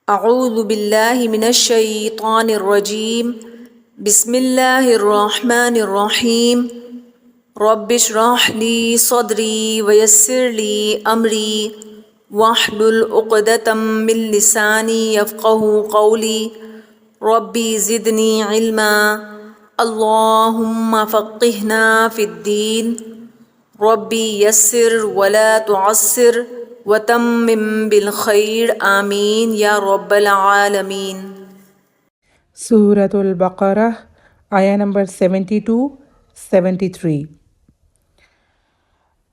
اعوذ باللہ من الشیطان الرجیم بسم اللہ الرحمن الرحیم رب اشرح لی صدری ویسر لی امری واحلل عقدۃ من لسانی یفقہوا قولی ربی زدنی علما اللہم فقہنا فی الدین ربی یسر ولا تعسر وتمم بالخیر آمین یا رب العالمین۔ سورة البقرہ آیا نمبر 72-73۔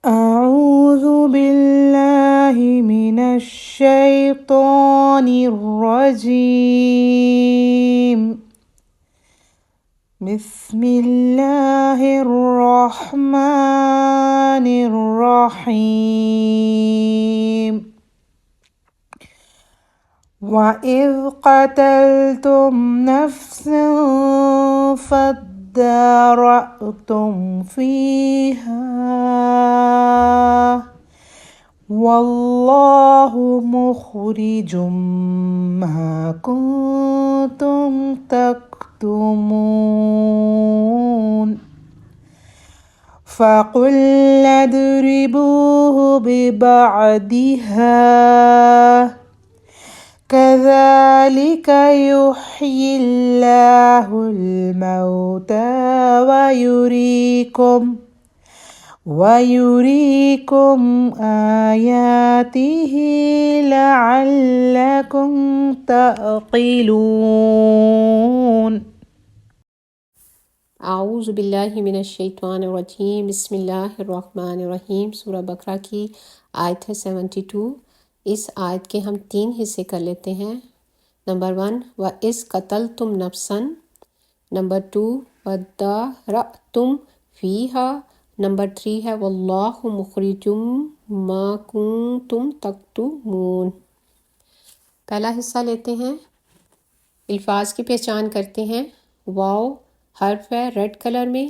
اعوذ باللہ من الشیطان الرجیم، بسم اللہ الرحمن الرحیم۔ وَإِذْ قَتَلْتُمْ نَفْسًا فَادَّارَأْتُمْ فِيهَا وَاللَّهُ مُخْرِجٌ مَا كُنتُمْ تَكْتُمُونَ فَقُلْنَا اضْرِبُوهُ بِبَعْضِهَا كَذَلِكَ يُحْيِي اللَّهُ الْمَوْتَى وَيُرِيكُمْ آيَاتِهِ لَعَلَّكُمْ تَعْقِلُونَ۔ اعوذ باللہ من الشیطان الرجیم، بسم اللہ الرحمن الرحیم۔ سورہ بقرہ کی آیت ہے 72۔ اس آیت کے ہم 3 حصے کر لیتے ہیں۔ نمبر 1 وَإِذْ قَتَلْتُمْ نَفْسًا، نمبر 2 وَادَّارَأْتُمْ فِيهَا، نمبر 3 ہے وَاللَّهُ مُخْرِجٌ مَا كُنتُمْ تَكْتُمُونَ۔ پہلا حصہ لیتے ہیں، الفاظ کی پہچان کرتے ہیں۔ واو حرف ہے ریڈ کلر میں،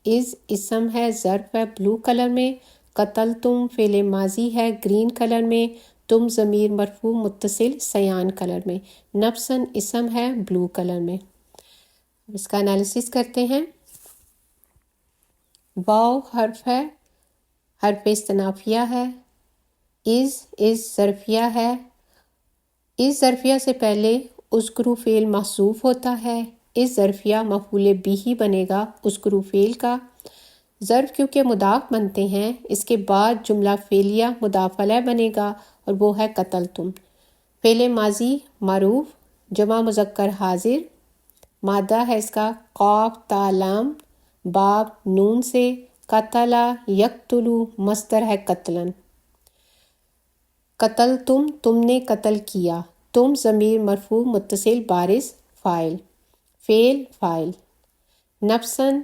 از اسم ہے ظرف ہے بلو کلر میں، قتل تم فعل ماضی ہے گرین کلر میں، تم ضمیر مرفوع متصل سیان کلر میں، نفسن اسم ہے بلو کلر میں۔ اس کا انالیسس کرتے ہیں۔ واو حرف ہے، حرف استنافیہ ہے۔ از ظرفیہ ہے۔ اس ظرفیہ سے پہلے اذکروا فعل محذوف ہوتا ہے۔ اس ظرفیہ مفعول بھی بنے گا اذکروا فعل کا۔ ظرف کیونکہ مضاف بنتے ہیں، اس کے بعد جملہ فعلیہ مضاف الیہ بنے گا اور وہ ہے قتل تم۔ فعل ماضی معروف جمع مذکر حاضر، مادہ ہے اس کا قاف تا لام، باب نون سے، قتلا یقتلو مصدر ہے قتلن۔ قتل تم نے قتل کیا، تم ضمیر مرفوع متصل بارز فاعل، فعل فاعل۔ نفسن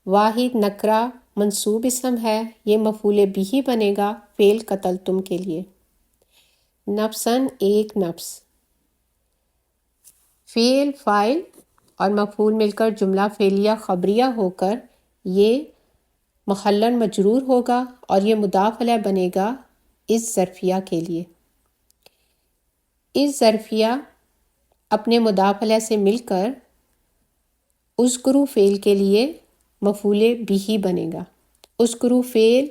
واحد نکرہ منصوب اسم ہے، یہ مفعول بھی بنے گا فعل قتل تم کے لیے۔ نفسن ایک نفس، فعل فاعل اور مفعول مل کر جملہ فعلیہ خبریہ ہو کر یہ محلن مجرور ہوگا اور یہ مضاف الیہ بنے گا اس ظرفیہ کے لیے۔ اس ظرفیہ اپنے مضاف الیہ سے مل کر اذکروا فعل کے لیے مفعول بھی بنے گا۔ اذکروا فعل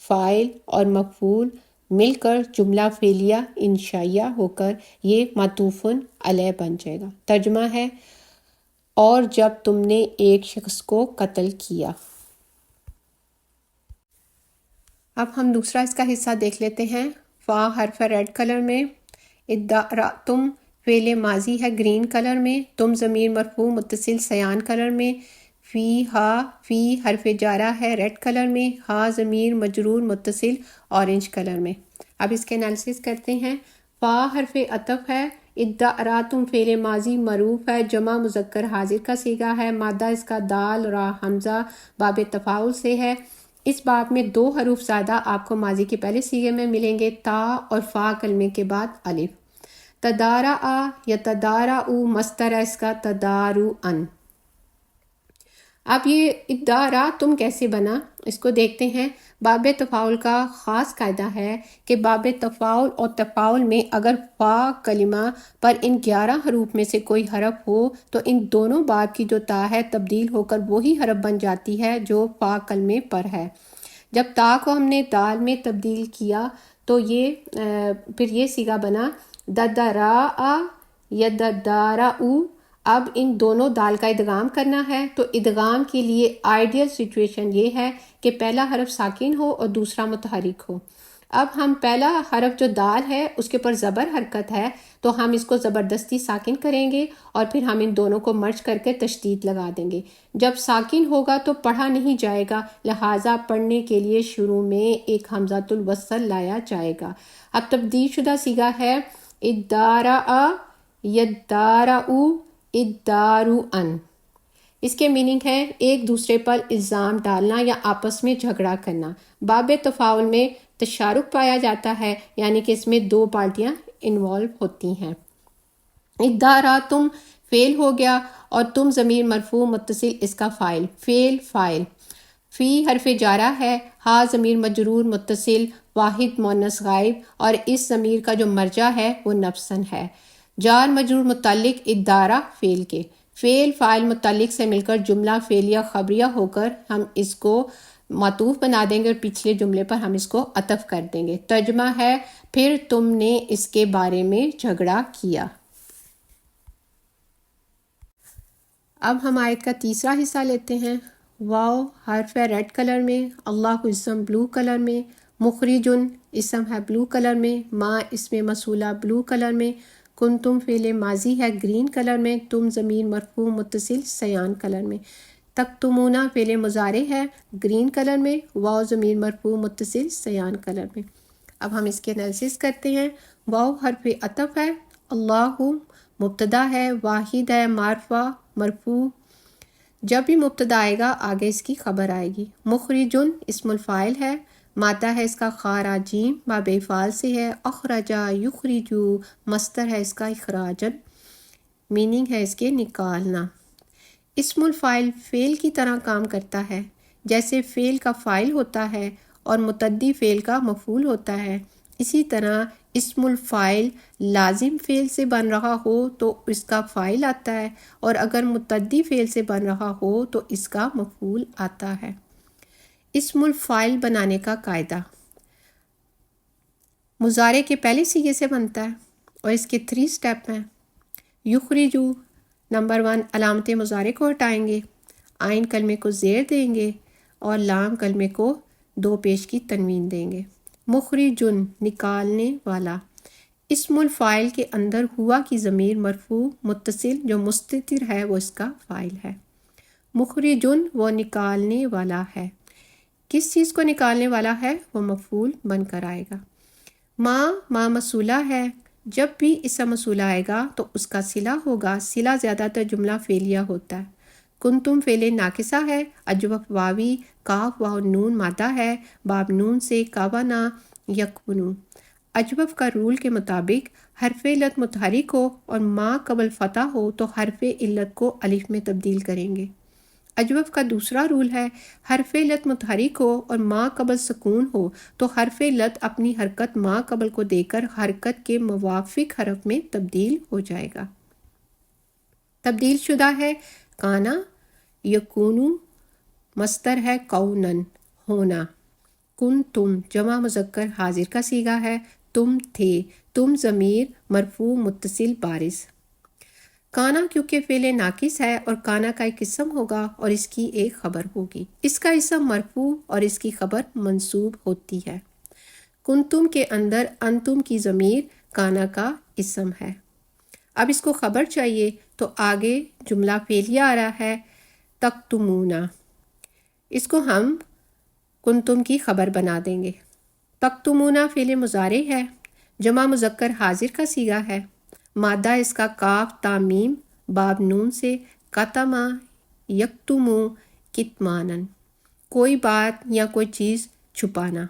فاعل اور مفعول مل کر جملہ فعلیہ انشائیہ ہو کر یہ معطوف علیہ بن جائے گا۔ ترجمہ ہے اور جب تم نے ایک شخص کو قتل کیا۔ اب ہم دوسرا اس کا حصہ دیکھ لیتے ہیں۔ فا حرف ریڈ کلر میں، ادارأتم فعل ماضی ہے گرین کلر میں، تم ضمیر مرفوع متصل سیان کلر میں، فی ہا فی حرف جارہ ہے ریڈ کلر میں، ہا ضمیر مجرور متصل اورنج کلر میں۔ اب اس کے انالیسس کرتے ہیں۔ فا حرف عطف ہے، ادارأتم فعل ماضی معروف ہے جمع مذکر حاضر کا صیغہ ہے، مادہ اس کا دال را حمزہ باب تفاعل سے ہے۔ اس باب میں 2 حروف زیادہ آپ کو ماضی کے پہلے صیغے میں ملیں گے، تا اور فا کلمے کے بعد الف۔ تدارع یا تدارعوا مصدر ہے اس کا تدارعن۔ اب یہ ادارہ تم کیسے بنا، اس کو دیکھتے ہیں۔ باب تفاعل کا خاص قاعدہ ہے کہ باب تفاعل اور تفاعل میں اگر فا کلمہ پر ان 11 حروف میں سے کوئی حرف ہو تو ان دونوں باب کی جو تا ہے تبدیل ہو کر وہی حرف بن جاتی ہے جو فا کلمے پر ہے۔ جب تا کو ہم نے دال میں تبدیل کیا تو یہ پھر یہ صیغہ بنا ددرا یددارا۔ اب ان دونوں دال کا ادغام کرنا ہے، تو ادغام کے لیے آئیڈیل سچویشن یہ ہے کہ پہلا حرف ساکن ہو اور دوسرا متحرک ہو۔ اب ہم پہلا حرف جو دال ہے اس کے پر زبر حرکت ہے تو ہم اس کو زبردستی ساکن کریں گے اور پھر ہم ان دونوں کو مرج کر کے تشدید لگا دیں گے۔ جب ساکن ہوگا تو پڑھا نہیں جائے گا، لہٰذا پڑھنے کے لیے شروع میں ایک حمزۃ الوصل لایا جائے گا۔ اب تبدیل شدہ صیغہ ہے ادارا یدارعو ادارؤن۔ اس کے میننگ ہے ایک دوسرے پر الزام ڈالنا یا آپس میں جھگڑا کرنا۔ باب تفاعل میں تشارک پایا جاتا ہے، یعنی کہ اس میں دو پارٹیاں انوالو ہوتی ہیں۔ ادارا تم فعل ہو گیا اور تم ضمیر مرفوع متصل اس کا فاعل، فعل فاعل۔ فی حرف جارہ ہے، ہا ضمیر مجرور متصل واحد مؤنث غائب، اور اس ضمیر کا جو مرجع ہے وہ نفسن ہے۔ جار مجرور متعلق ادارہ فعل کے، فعل فاعل متعلق سے مل کر جملہ فعلیہ خبریہ ہو کر ہم اس کو معطوف بنا دیں گے اور پچھلے جملے پر ہم اس کو عطف کر دیں گے۔ ترجمہ ہے پھر تم نے اس کے بارے میں جھگڑا کیا۔ اب ہم آیت کا تیسرا حصہ لیتے ہیں۔ واو حرف ہے ریڈ کلر میں، اللہ اسم بلو کلر میں، مخرجن اسم ہے بلو کلر میں، ما اسم موصولہ بلو کلر میں، کنتم فعل ماضی ہے گرین کلر میں، تم ضمیر مرفوع متصل سیان کلر میں، تکتمونا فعل مضارع ہے گرین کلر میں، واو ضمیر مرفوع متصل سیان کلر میں۔ اب ہم اس کے انالیسس کرتے ہیں۔ واو حرف عطف ہے، اللہ مبتدا ہے، واحد ہے معرفہ مرفوع، جب بھی مبتدا آئے گا آگے اس کی خبر آئے گی۔ مخرجن اسم الفاعل ہے، مادہ ہے اس کا خاراجیم، باب افعال سے ہے، اخرجا یخرجو مصدر ہے اس کا اخراجن، میننگ ہے اس کے نکالنا۔ اسم الفاعل فعل کی طرح کام کرتا ہے، جیسے فعل کا فاعل ہوتا ہے اور متعدی فعل کا مفعول ہوتا ہے، اسی طرح اسم الفاعل لازم فعل سے بن رہا ہو تو اس کا فاعل آتا ہے، اور اگر متعدی فعل سے بن رہا ہو تو اس کا مفعول آتا ہے۔ اسم الفاعل بنانے کا قاعدہ مضارع کے پہلے صیغے سے بنتا ہے اور اس کے 3 سٹیپ ہیں۔ یخرجو نمبر 1 علامت مضارع کو ہٹائیں گے، عین کلمے کو زیر دیں گے اور لام کلمے کو 2 پیش کی تنوین دیں گے۔ مخرجن نکالنے والا، اسم الفاعل کے اندر ہوا کی ضمیر مرفوع متصل جو مستتر ہے وہ اس کا فاعل ہے۔ مخرجن وہ نکالنے والا ہے، کس چیز کو نکالنے والا ہے؟ وہ مفعول بن کر آئے گا۔ ما موصولہ ہے، جب بھی اسم موصولہ آئے گا تو اس کا صلہ ہوگا، صلہ زیادہ تر جملہ فعلیہ ہوتا ہے۔ کنتم فعل ناقصہ ہے، اجوف واوی، کاف واو نون مادہ ہے، باب نون سے کاونا یکونو۔ اجوف کا رول کے مطابق حرف علت متحرک ہو اور ما قبل فتح ہو تو حرف علت کو الف میں تبدیل کریں گے۔ اجوف کا دوسرا رول ہے حرف علت متحرک ہو اور ما قبل سکون ہو تو حرف علت اپنی حرکت ما قبل کو دے کر حرکت کے موافق حرف میں تبدیل ہو جائے گا۔ تبدیل شدہ ہے کانا یکونو، مصدر ہے کونن ہونا، کن تم جمع مذکر حاضر کا صیغہ ہے، تم تھے، تم ضمیر مرفوع متصل بارز۔ کانا کیونکہ فعل ناقص ہے اور کانا کا ایک اسم ہوگا اور اس کی ایک خبر ہوگی، اس کا اسم مرفوع اور اس کی خبر منصوب ہوتی ہے۔ کنتم کے اندر انتم کی ضمیر کانا کا اسم ہے۔ اب اس کو خبر چاہیے تو آگے جملہ فعلیہ آ رہا ہے تکتمونا، اس کو ہم کنتم کی خبر بنا دیں گے۔ تکتمونا فعل مضارع ہے، جمع مذکر حاضر کا صیغہ ہے، مادہ اس کا کاف تا میم، باب نون سے، کتما یکتمو کتمانن، کوئی بات یا کوئی چیز چھپانا۔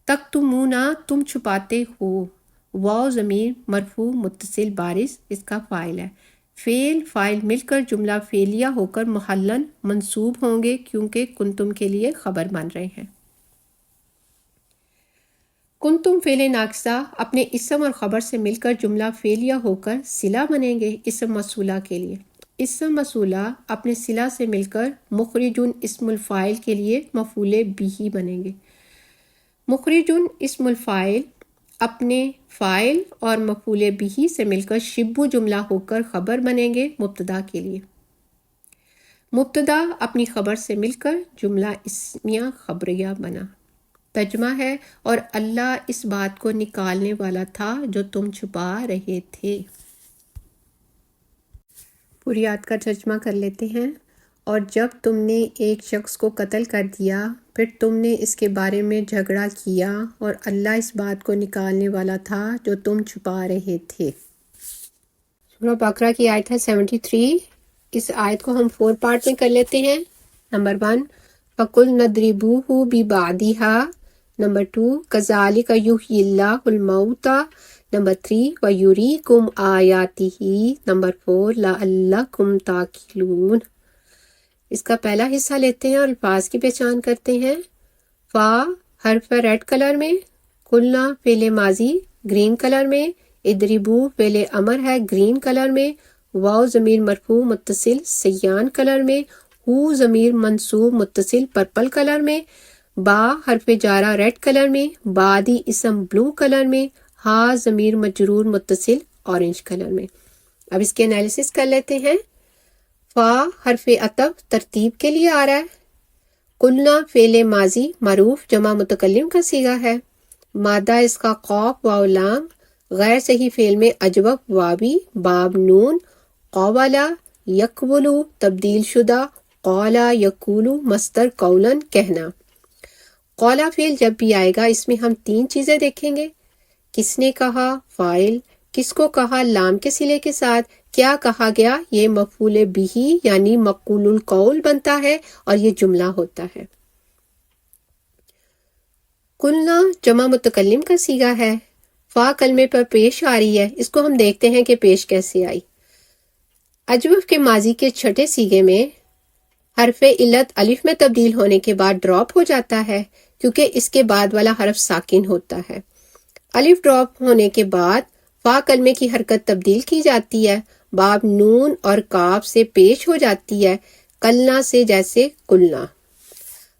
تکتمونا تم چھپاتے ہو، واو ضمیر مرفوع متصل بارز اس کا فاعل ہے۔ فعل فاعل مل کر جملہ فعلیہ ہو کر محلن منصوب ہوں گے کیونکہ کنتم کے لیے خبر بن رہے ہیں۔ کنتم فعل ناقصہ اپنے اسم اور خبر سے مل کر جملہ فعلیہ ہو کر صلہ بنیں گے اسم موصولہ کے لیے۔ اسم موصولہ اپنے صلہ سے مل کر مخرجن اسم الفاعل کے لیے مفعول بہ بنیں گے۔ مخرجن اسم الفاعل اپنے فاعل اور مفعول بہ سے مل کر شبہ جملہ ہو کر خبر بنیں گے مبتدا کے لیے۔ مبتدا اپنی خبر سے مل کر جملہ اسمیہ خبریہ بنا۔ ترجمہ ہے اور اللہ اس بات کو نکالنے والا تھا جو تم چھپا رہے تھے۔ پوری آیت کا ترجمہ کر لیتے ہیں۔ اور جب تم نے ایک شخص کو قتل کر دیا پھر تم نے اس کے بارے میں جھگڑا کیا اور اللہ اس بات کو نکالنے والا تھا جو تم چھپا رہے تھے۔ سورہ بقرہ کی آیت ہے 73۔ اس آیت کو ہم 4 پارٹ میں کر لیتے ہیں۔ نمبر 1 فَقُلْ نَضْرِبُوهُ بِبَعْضِهَا۔ نمبر 2 كَذَلِكَ يُحْيِي اللَّهُ الْمَوْتَى۔ نمبر 3 وَيُرِيكُمْ آيَاتِهِ۔ نمبر 4 لَعَلَّكُمْ تَعْقِلُونَ۔ اس کا پہلا حصہ لیتے ہیں اور الفاظ کی پہچان کرتے ہیں۔ فا حرف ریڈ کلر میں، قلنا فعل ماضی گرین کلر میں، اضربو فعل امر ہے گرین کلر میں، واو ضمیر مرفوع متصل سیان کلر میں، ہو ضمیر منصوب متصل پرپل کلر میں، با حرف جارہ ریڈ کلر میں، بادی اسم بلو کلر میں، ہا ضمیر مجرور متصل اورنج کلر میں۔ اب اس کے انالیسس کر لیتے ہیں۔ فا حرف عطف ترتیب کے لیے آ رہا ہے۔ قلنا فعل ماضی معروف جمع متکلم کا صیغہ ہے۔ مادہ اس کا قاف واو لام، غیر صحیح فعل میں اجوف واوی باب نون، قولا یقبلو تبدیل شدہ، قولا یقولو مصدر قولن کہنا۔ قولا فعل جب بھی آئے گا اس میں ہم 3 چیزیں دیکھیں گے۔ کس نے کہا فاعل، کس کو کہا لام کے صلے کے ساتھ، کیا کہا گیا یہ مفعول بہ یعنی مقول القول بنتا ہے اور یہ جملہ ہوتا ہے۔ قلنا جمع متکلم کا صیغہ ہے۔ فا کلمے پر پیش آ رہی ہے، اس کو ہم دیکھتے ہیں کہ پیش کیسے آئی۔ اجوف کے ماضی کے چھٹے صیغے میں حرف علت الف میں تبدیل ہونے کے بعد ڈراپ ہو جاتا ہے کیونکہ اس کے بعد والا حرف ساکن ہوتا ہے۔ الف ڈراپ ہونے کے بعد فا کلمے کی حرکت تبدیل کی جاتی ہے، باب نون اور کاف سے پیش ہو جاتی ہے، کلنا سے جیسے کلنا۔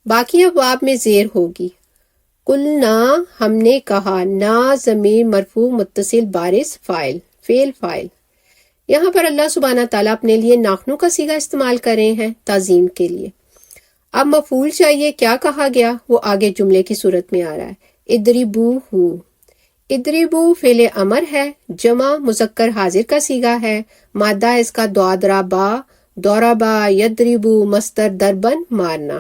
باقی ابواب میں زیر ہوگی۔ کلنا ہم نے کہا، نا ضمیر مرفوع متصل بارز فاعل فعل فاعل۔ یہاں پر اللہ سبحانہ تعالیٰ اپنے لیے ناخنوں کا صیغہ استعمال کر رہے ہیں تعظیم کے لیے۔ اب مفعول چاہیے، کیا کہا گیا وہ آگے جملے کی صورت میں آ رہا ہے۔ اضربوہ، اضربو فعل امر ہے، جمع مذکر حاضر کا صیغہ ہے، مادہ اس کا ضربا ضربا یضربو مصدر ضربن مارنا۔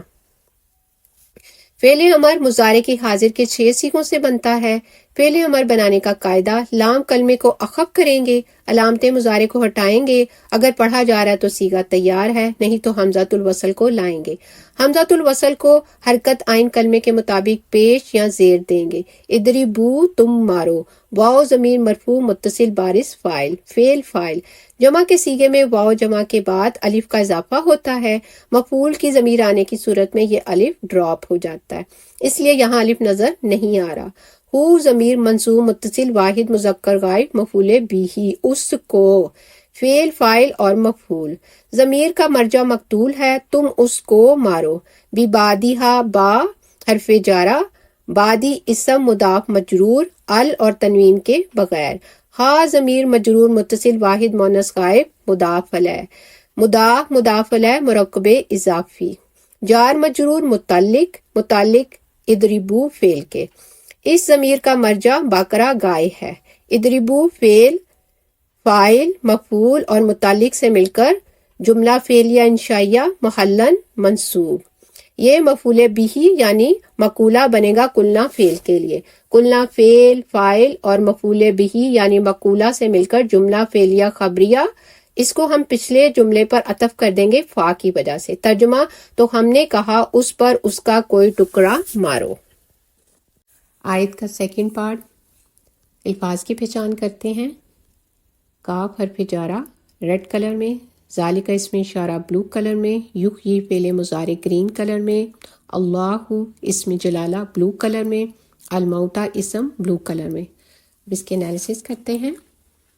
فعل امر مضارع کی حاضر کے 6 صیغوں سے بنتا ہے۔ فعل امر بنانے کا قاعدہ، لام کلمے کو اخف کریں گے، علامت مضارع کو ہٹائیں گے، اگر پڑھا جا رہا ہے تو صیغہ تیار ہے، نہیں تو حمزۃ الوصل کو لائیں گے۔ حمزۃ الوصل کو حرکت آئین کلمے کے مطابق پیش یا زیر دیں گے۔ اضربو تم مارو، واو ضمیر مرفوع متصل بارز فاعل فعل فاعل۔ جمع کے صیغے میں واو جمع کے بعد الف کا اضافہ ہوتا ہے، مفعول کی ضمیر آنے کی صورت میں یہ الف ڈراپ ہو جاتا ہے، اس لیے یہاں الف نظر نہیں آ رہا۔ ہو ضمیر منصوب متصل واحد مذکر غائب مفعول بہ، اس کو فعل فاعل اور مفعول۔ ضمیر کا مرجع مقتول ہے، تم اس کو مارو۔ ببعدہا با حرف جارہ، بعدی اسم مضاف مجرور ال اور تنوین کے بغیر، ہا ضمیر مجرور متصل واحد مؤنث غائب مضاف الیہ، مضاف الیہ مرکب اضافی، جار مجرور متعلق اضربو فعل کے۔ اس ضمیر کا مرجع بقرہ گائے ہے۔ اضربو فعل فاعل مفعول اور متعلق سے مل کر جملہ فعلیہ انشائیہ محلن منصوب۔ یہ مفعول بہ یعنی مقولہ بنے گا قلنا فعل کے لیے۔ قلنا فعل فاعل اور مفعول بہ یعنی مقولہ سے مل کر جملہ فعلیہ خبریہ، اس کو ہم پچھلے جملے پر عطف کر دیں گے فا کی وجہ سے۔ ترجمہ، تو ہم نے کہا اس پر اس کا کوئی ٹکڑا مارو۔ آیت کا سیکنڈ پارٹ، الفاظ کی پہچان کرتے ہیں۔ کاف حرف جارہ ریڈ کلر میں، ذالک اسم اشارہ بلو کلر میں، یحیی فعل مضارع گرین کلر میں، اللہ اسم جلالہ بلو کلر میں، الموتا اسم بلو کلر میں۔ اب اس کے انالیسس کرتے ہیں۔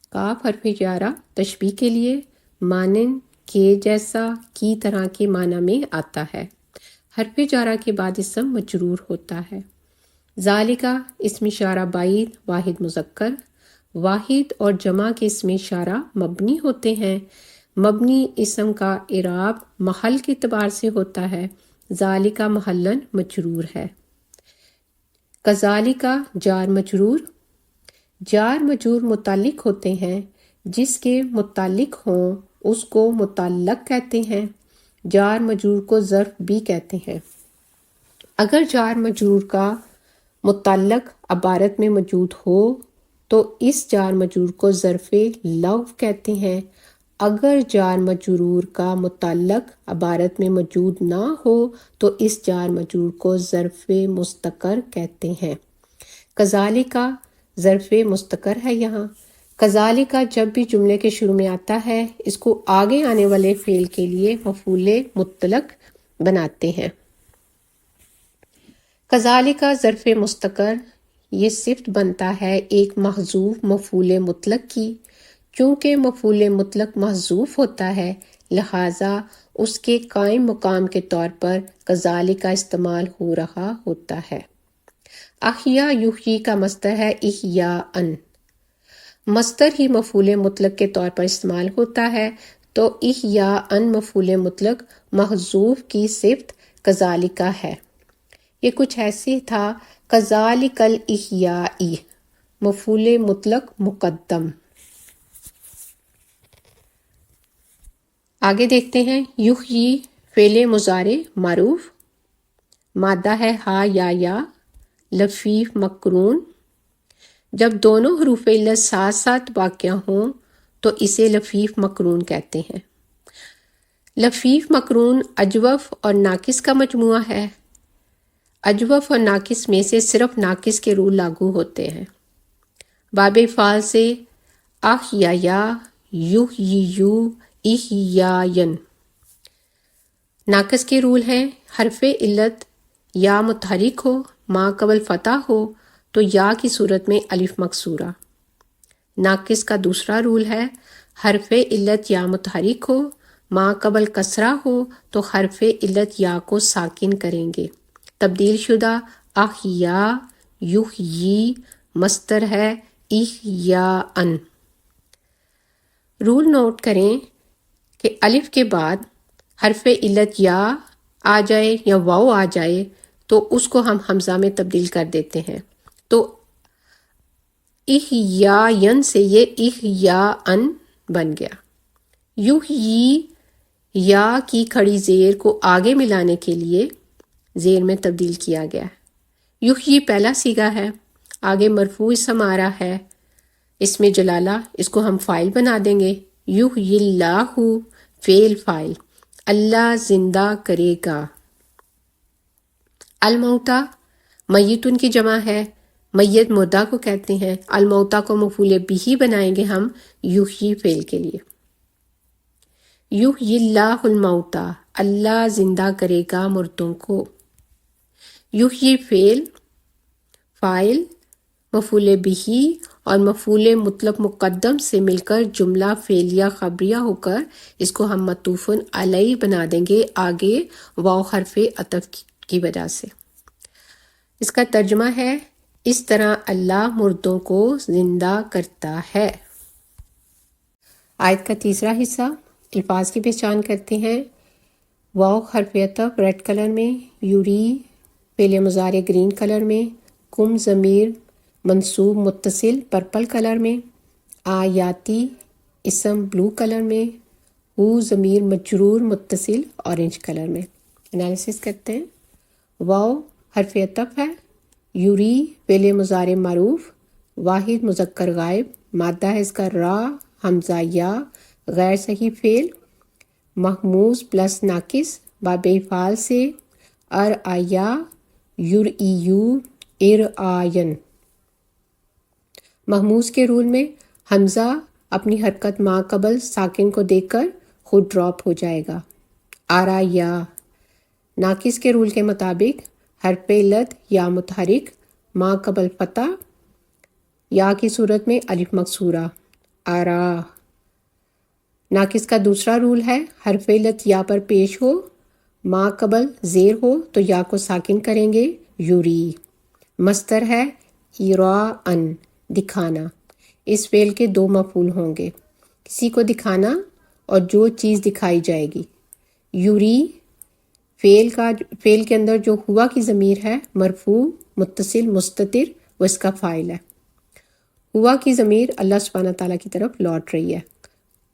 کاف حرف جارہ تشبیہ کے لیے، مانند، کے جیسا، کی طرح کے معنی میں آتا ہے۔ حرف جارہ کے بعد اسم مجرور ہوتا ہے۔ ذالکہ اسم اشارہ بعید واحد مذکر، واحد اور جمع کے اسم اشارہ مبنی ہوتے ہیں۔ مبنی اسم کا اعراب محل کے اعتبار سے ہوتا ہے۔ ذالکہ محلاً مجرور ہے۔ کذالکہ جار مجرور، جار مجرور متعلق ہوتے ہیں، جس کے متعلق ہوں اس کو متعلق کہتے ہیں۔ جار مجرور کو ظرف بھی کہتے ہیں۔ اگر جار مجرور کا متعلق عبارت میں موجود ہو تو اس جار مجرور کو ظرف لغو کہتے ہیں۔ اگر جار مجرور کا متعلق عبارت میں موجود نہ ہو تو اس جار مجرور کو ظرف مستقر کہتے ہیں۔ کذالکہ ظرف مستقر ہے یہاں۔ کذالکہ جب بھی جملے کے شروع میں آتا ہے اس کو آگے آنے والے فعل کے لیے مفعول مطلق بناتے ہیں۔ کذالکہ ظرف مستقر، یہ صفت بنتا ہے ایک محذوف مفعول مطلق کی۔ چونکہ مفعول مطلق محذوف ہوتا ہے لہٰذا اس کے قائم مقام کے طور پر کذالکہ استعمال ہو رہا ہوتا ہے۔ احیا یحیی کا مصدر ہے احیاء، مصدر ہی مفعول مطلق کے طور پر استعمال ہوتا ہے، تو احیاء مفعول مطلق محذوف کی صفت کذالکہ ہے۔ یہ کچھ ایسے تھا، کذالک الاحیاء مفعول مطلق مقدم۔ آگے دیکھتے ہیں، یحیی فعل مضارع معروف، مادہ ہے ہا یا لفیف مقرون۔ جب دونوں حروف علت ساتھ ساتھ واقع ہوں تو اسے لفیف مقرون کہتے ہیں۔ لفیف مقرون اجوف اور ناقص کا مجموعہ ہے۔ اجوف اور ناقص میں سے صرف ناقص کے رول لاگو ہوتے ہیں۔ باب فعل سے احیا، یحییو، احیاین۔ ناقص کے رول ہیں، حرف علت یا متحرک ہو، ما قبل فتح ہو تو یا کی صورت میں الف مکسورہ۔ ناقص کا دوسرا رول ہے، حرف علت یا متحرک ہو، ما قبل کسرہ ہو تو حرف علت یا کو ساکن کریں گے۔ تبدیل شدہ احیا، یحیی، مصدر ہے احیاء۔ رول نوٹ کریں کہ الف کے بعد حرف علت یا آ جائے یا واو آ جائے تو اس کو ہم حمزہ میں تبدیل کر دیتے ہیں، تو احیاین سے یہ احیاءن بن گیا۔ یحیی یا کی کھڑی زیر کو آگے ملانے کے لیے زیر میں تبدیل کیا گیا ہے۔ یحیی پہلا صیغہ ہے، آگے مرفوع اسم آ رہا ہے، اس میں جلالہ، اس کو ہم فاعل بنا دیں گے۔ یحیی اللہ فعل فاعل، اللہ زندہ کرے گا۔ الموتا میتن کی جمع ہے، میت مردہ کو کہتے ہیں۔ الموتا کو مفعول بہ بنائیں گے ہم یحیی فعل کے لیے۔ یحیی اللہ الموتا، اللہ زندہ کرے گا مردوں کو۔ یحیی فعل فاعل مفعول بہ اور مفعول مطلق مقدم سے مل کر جملہ فعلیہ خبریہ ہو کر اس کو ہم معطوف علیہ بنا دیں گے آگے واو حرف عطف کی وجہ سے۔ اس کا ترجمہ ہے، اس طرح اللہ مردوں کو زندہ کرتا ہے۔ آیت کا تیسرا حصہ، الفاظ کی پہچان کرتے ہیں۔ واو حرف عطف ریڈ کلر میں، یوری فعل مضارع گرین کلر میں، کم ضمیر منصوب متصل پرپل کلر میں، آیاتی اسم بلو کلر میں، ہو ضمیر مجرور متصل اورنج کلر میں۔ انالیسس کرتے ہیں۔ واو حرف عطف ہے، یوری فعل مضارع معروف، واحد مذکر غائب، مادہ ہے اس کا را، حمزہ یا، غیر صحیح فعل، محموز پلس ناقص، باب افعال سے ارعیا، یرعیو، ارعاین۔ محموز کے رول میں حمزہ اپنی حرکت ما قبل ساکن کو دیکھ کر خود ڈراپ ہو جائے گا۔ آرا یا ناقص کے رول کے مطابق حرف علت یا متحرک ما قبل فتح یا کی صورت میں الف مکسورہ آرا۔ ناقص کا دوسرا رول ہے حرف علت یا پر پیش ہو، ما قبل زیر ہو تو یا کو ساکن کریں گے یوری۔ مصدر ہے ایراءن دکھانا، اس فعل کے دو مفعول ہوں گے، کسی کو دکھانا اور جو چیز دکھائی جائے گی۔ یوری فعل کے اندر جو ہوا کی ضمیر ہے مرفوع متصل مستتر وہ اس کا فاعل ہے۔ ہوا کی ضمیر اللہ سبحانہ تعالیٰ کی طرف لوٹ رہی ہے۔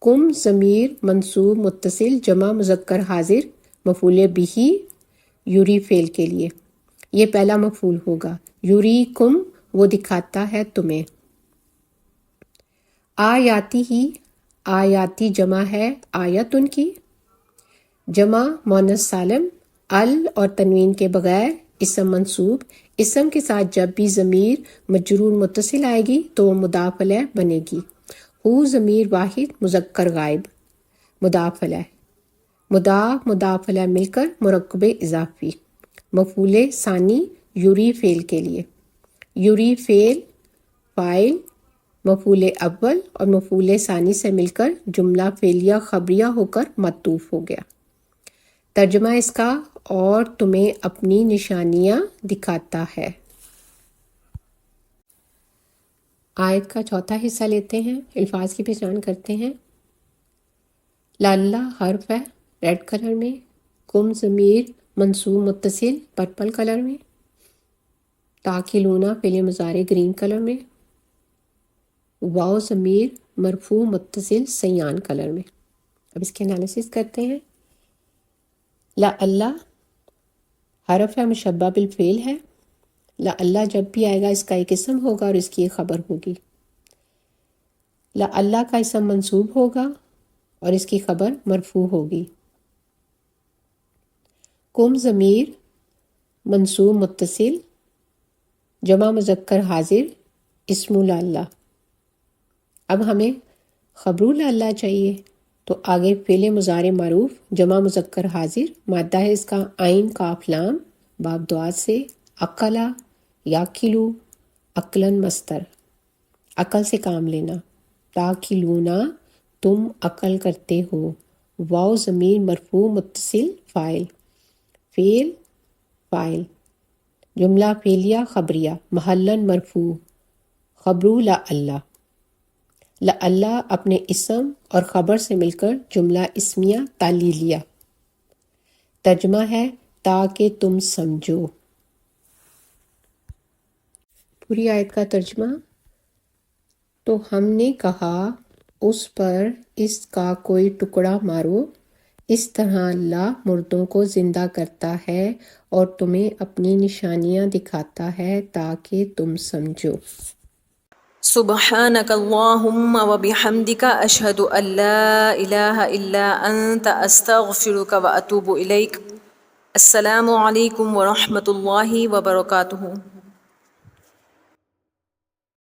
کم ضمیر منصوب متصل جمع مذکر حاضر مفعول بہ یوری فعل کے لیے، یہ پہلا مفعول ہوگا۔ یوری کم وہ دکھاتا ہے تمہیں۔ آیاتی ہی آیاتی جمع ہے آیتن کی، جمع مؤنث سالم ال اور تنوین کے بغیر اسم منصوب، اسم کے ساتھ جب بھی ضمیر مجرور متصل آئے گی تو وہ مضاف الیہ بنے گی۔ ہو ضمیر واحد مذکر غائب مضاف الیہ، مضاف الیہ مل کر مرکب اضافی۔ مفعول ثانی یوری فعل کے لیے، یوری فعل فاعل مفعول اول اور مفعول ثانی سے مل کر جملہ فعلیہ خبریہ ہو کر معطوف ہو گیا۔ ترجمہ اس کا اور تمہیں اپنی نشانیاں دکھاتا ہے۔ آیت کا چوتھا حصہ لیتے ہیں، الفاظ کی پہچان کرتے ہیں۔ لاللہ حرف ہے ریڈ کلر میں، کم ضمیر منصوب متصل پرپل کلر میں، تاکلونا فعل مضارع گرین کلر میں، واو ضمیر مرفوع متصل سیان کلر میں۔ اب اس کے انالیسس کرتے ہیں۔ لعلہ حرف ہے مشبہ بالفعل ہے، لعلہ جب بھی آئے گا اس کا ایک اسم ہوگا اور اس کی ایک خبر ہوگی۔ لعلہ کا اسم منصوب ہوگا اور اس کی خبر مرفوع ہوگی۔ کم ضمیر منصوب متصل جمع مذکر حاضر اسم لعلہ۔ اب ہمیں خبر لعلہ چاہیے تو آگے فعل مضارع معروف جمع مذکر حاضر مادہ ہے اس کا عین کاف لام باب دعات سے، عقلا یاکلو عقلاً مصدر، عقل سے کام لینا، تاکلونا تم عقل کرتے ہو، واو ضمیر مرفوع متصل فاعل، فعل فاعل جملہ فعلیہ خبریہ محلاً مرفوع خبر لعلہ، لعلہ اپنے اسم اور خبر سے مل کر جملہ اسمیہ تعلیلیہ۔ ترجمہ ہے تاکہ تم سمجھو۔ پوری آیت کا ترجمہ۔ تو ہم نے کہا اس پر اس کا کوئی ٹکڑا مارو، اس طرح اللہ مردوں کو زندہ کرتا ہے اور تمہیں اپنی نشانیاں دکھاتا ہے تاکہ تم سمجھو۔ سبحانک اللہم وبحمدک اشہد ان لا الہ الا انت استغفرک واتوب الیک۔ السلام علیکم ورحمۃ اللہ وبرکاتہ۔